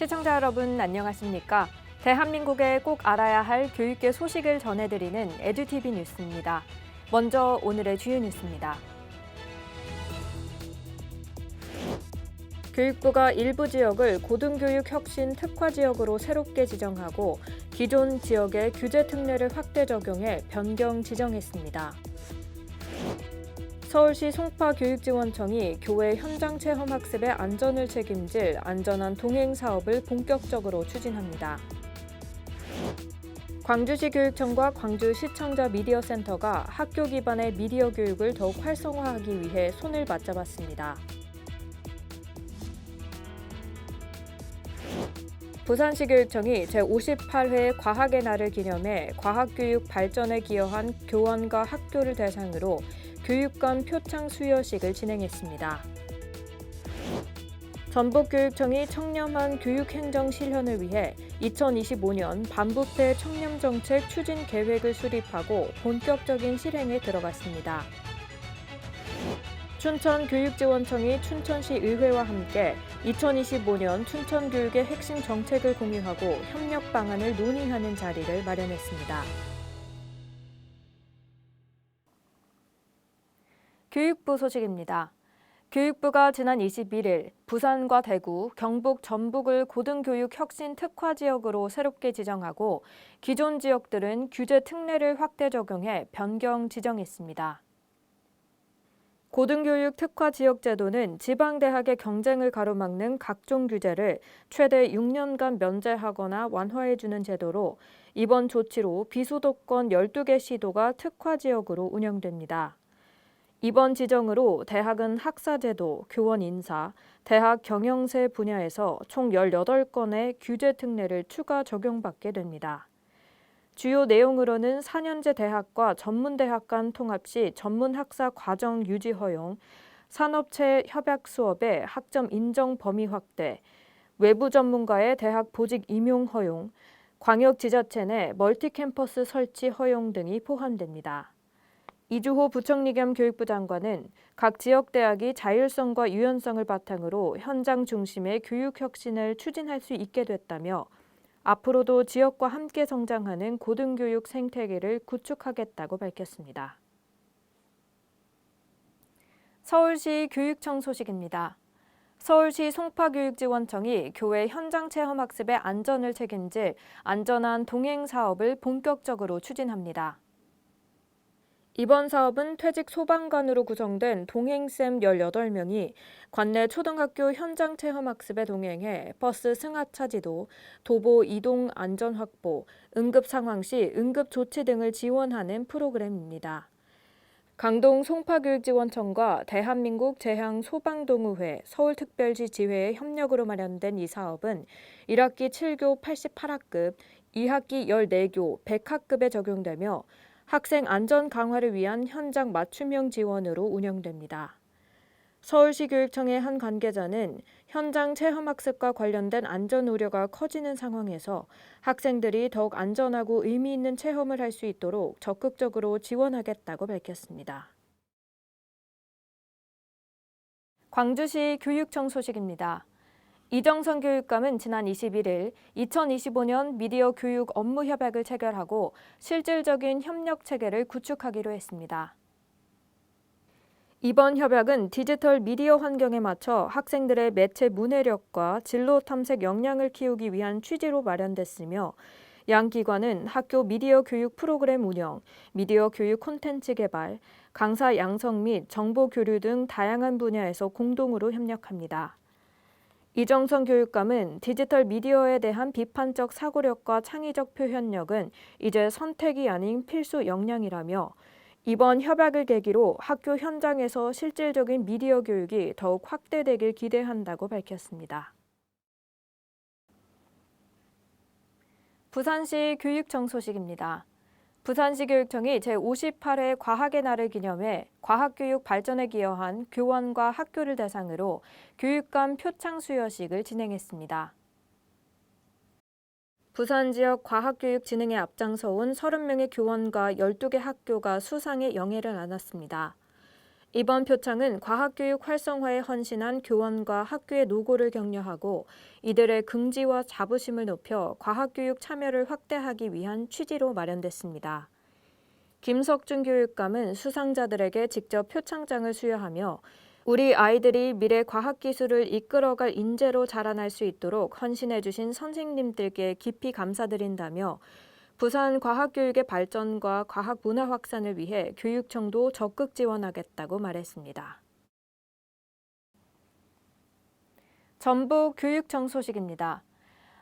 시청자 여러분 안녕하십니까? 대한민국의 꼭 알아야 할 교육계 소식을 전해드리는 에듀티비 뉴스입니다. 먼저 오늘의 주요 뉴스입니다. 교육부가 일부 지역을 고등교육 혁신 특화 지역으로 새롭게 지정하고 기존 지역의 규제 특례를 확대 적용해 변경 지정했습니다. 서울시 송파교육지원청이 교회 현장 체험 학습의 안전을 책임질 안전한 동행 사업을 본격적으로 추진합니다. 광주시 교육청과 광주시청자 미디어센터가 학교 기반의 미디어 교육을 더욱 활성화하기 위해 손을 맞잡았습니다. 부산시 교육청이 제58회 과학의 날을 기념해 과학교육 발전에 기여한 교원과 학교를 대상으로 교육감 표창 수여식을 진행했습니다. 전북교육청이 청렴한 교육행정 실현을 위해 2025년 반부패 청렴정책 추진 계획을 수립하고 본격적인 실행에 들어갔습니다. 춘천교육지원청이 춘천시 의회와 함께 2025년 춘천교육의 핵심 정책을 공유하고 협력 방안을 논의하는 자리를 마련했습니다. 교육부 소식입니다. 교육부가 지난 21일 부산과 대구, 경북, 전북을 고등교육 혁신 특화 지역으로 새롭게 지정하고 기존 지역들은 규제 특례를 확대 적용해 변경 지정했습니다. 고등교육 특화 지역 제도는 지방대학의 경쟁을 가로막는 각종 규제를 최대 6년간 면제하거나 완화해주는 제도로 이번 조치로 비수도권 12개 시도가 특화 지역으로 운영됩니다. 이번 지정으로 대학은 학사제도, 교원 인사, 대학 경영세 분야에서 총 18건의 규제 특례를 추가 적용받게 됩니다. 주요 내용으로는 4년제 대학과 전문대학 간 통합 시 전문학사 과정 유지 허용, 산업체 협약 수업의 학점 인정 범위 확대, 외부 전문가의 대학 보직 임용 허용, 광역지자체 내 멀티캠퍼스 설치 허용 등이 포함됩니다. 이주호 부총리 겸 교육부 장관은 각 지역 대학이 자율성과 유연성을 바탕으로 현장 중심의 교육 혁신을 추진할 수 있게 됐다며 앞으로도 지역과 함께 성장하는 고등교육 생태계를 구축하겠다고 밝혔습니다. 서울시 교육청 소식입니다. 서울시 송파교육지원청이 교회 현장 체험 학습의 안전을 책임질 안전한 동행 사업을 본격적으로 추진합니다. 이번 사업은 퇴직 소방관으로 구성된 동행쌤 18명이 관내 초등학교 현장 체험 학습에 동행해 버스 승하차 지도, 도보 이동 안전 확보, 응급 상황 시 응급 조치 등을 지원하는 프로그램입니다. 강동 송파교육지원청과 대한민국 재향소방동호회, 서울특별시 지회의 협력으로 마련된 이 사업은 1학기 7교 88학급, 2학기 14교 100학급에 적용되며 학생 안전 강화를 위한 현장 맞춤형 지원으로 운영됩니다. 서울시 교육청의 한 관계자는 현장 체험학습과 관련된 안전 우려가 커지는 상황에서 학생들이 더욱 안전하고 의미 있는 체험을 할 수 있도록 적극적으로 지원하겠다고 밝혔습니다. 광주시 교육청 소식입니다. 이정선 교육감은 지난 21일 2025년 미디어 교육 업무 협약을 체결하고 실질적인 협력 체계를 구축하기로 했습니다. 이번 협약은 디지털 미디어 환경에 맞춰 학생들의 매체 문해력과 진로 탐색 역량을 키우기 위한 취지로 마련됐으며 양 기관은 학교 미디어 교육 프로그램 운영, 미디어 교육 콘텐츠 개발, 강사 양성 및 정보 교류 등 다양한 분야에서 공동으로 협력합니다. 이정선 교육감은 디지털 미디어에 대한 비판적 사고력과 창의적 표현력은 이제 선택이 아닌 필수 역량이라며 이번 협약을 계기로 학교 현장에서 실질적인 미디어 교육이 더욱 확대되길 기대한다고 밝혔습니다. 부산시 교육청 소식입니다. 부산시 교육청이 제58회 과학의 날을 기념해 과학교육 발전에 기여한 교원과 학교를 대상으로 교육감 표창 수여식을 진행했습니다. 부산 지역 과학교육 진흥에 앞장서온 30명의 교원과 12개 학교가 수상의 영예를 안았습니다. 이번 표창은 과학교육 활성화에 헌신한 교원과 학교의 노고를 격려하고 이들의 긍지와 자부심을 높여 과학교육 참여를 확대하기 위한 취지로 마련됐습니다. 김석준 교육감은 수상자들에게 직접 표창장을 수여하며 우리 아이들이 미래 과학기술을 이끌어갈 인재로 자라날 수 있도록 헌신해주신 선생님들께 깊이 감사드린다며 부산 과학교육의 발전과 과학 문화 확산을 위해 교육청도 적극 지원하겠다고 말했습니다. 전북교육청 소식입니다.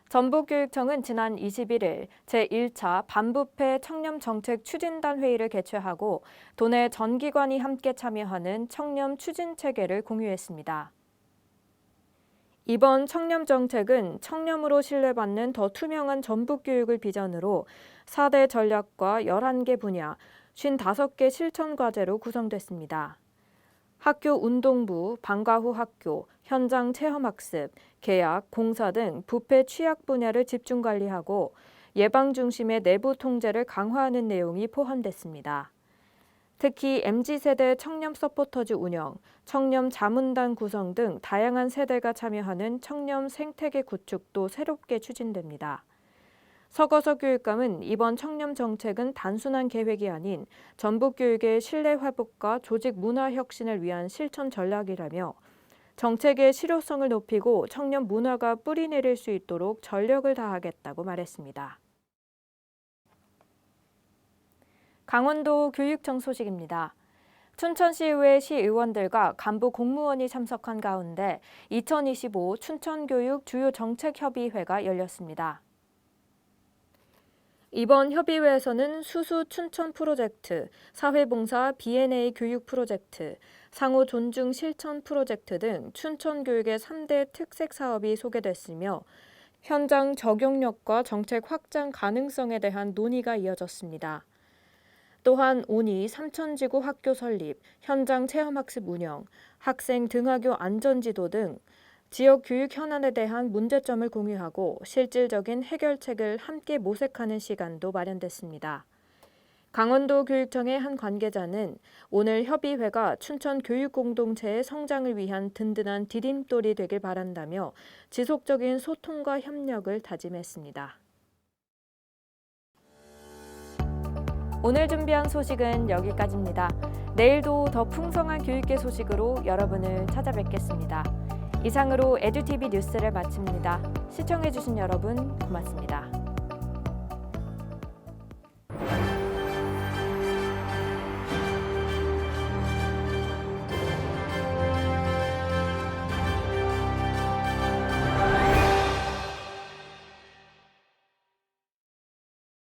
전북교육청은 지난 21일 제1차 반부패 청렴정책 추진단 회의를 개최하고 도내 전 기관이 함께 참여하는 청렴 추진 체계를 공유했습니다. 이번 청렴정책은 청렴으로 신뢰받는 더 투명한 전북교육을 비전으로 4대 전략과 11개 분야, 55개 실천 과제로 구성됐습니다. 학교 운동부, 방과 후 학교, 현장 체험학습, 계약, 공사 등 부패 취약 분야를 집중 관리하고 예방 중심의 내부 통제를 강화하는 내용이 포함됐습니다. 특히 MZ세대 청렴 서포터즈 운영, 청렴 자문단 구성 등 다양한 세대가 참여하는 청렴 생태계 구축도 새롭게 추진됩니다. 서거석 교육감은 이번 청렴 정책은 단순한 계획이 아닌 전북교육의 신뢰 회복과 조직 문화 혁신을 위한 실천 전략이라며 정책의 실효성을 높이고 청렴 문화가 뿌리내릴 수 있도록 전력을 다하겠다고 말했습니다. 강원도 교육청 소식입니다. 춘천시의회 시의원들과 간부 공무원이 참석한 가운데 2025 춘천교육 주요 정책협의회가 열렸습니다. 이번 협의회에서는 수수 춘천 프로젝트, 사회봉사 B&A 교육 프로젝트, 상호 존중 실천 프로젝트 등 춘천 교육의 3대 특색 사업이 소개됐으며 현장 적용력과 정책 확장 가능성에 대한 논의가 이어졌습니다. 또한 오니 삼천지구 학교 설립, 현장 체험학습 운영, 학생 등하교 안전지도 등 지역 교육 현안에 대한 문제점을 공유하고 실질적인 해결책을 함께 모색하는 시간도 마련됐습니다. 강원도 교육청의 한 관계자는 오늘 협의회가 춘천 교육 공동체의 성장을 위한 든든한 디딤돌이 되길 바란다며 지속적인 소통과 협력을 다짐했습니다. 오늘 준비한 소식은 여기까지입니다. 내일도 더 풍성한 교육계 소식으로 여러분을 찾아뵙겠습니다. 이상으로 에듀티비 뉴스를 마칩니다. 시청해주신 여러분 고맙습니다.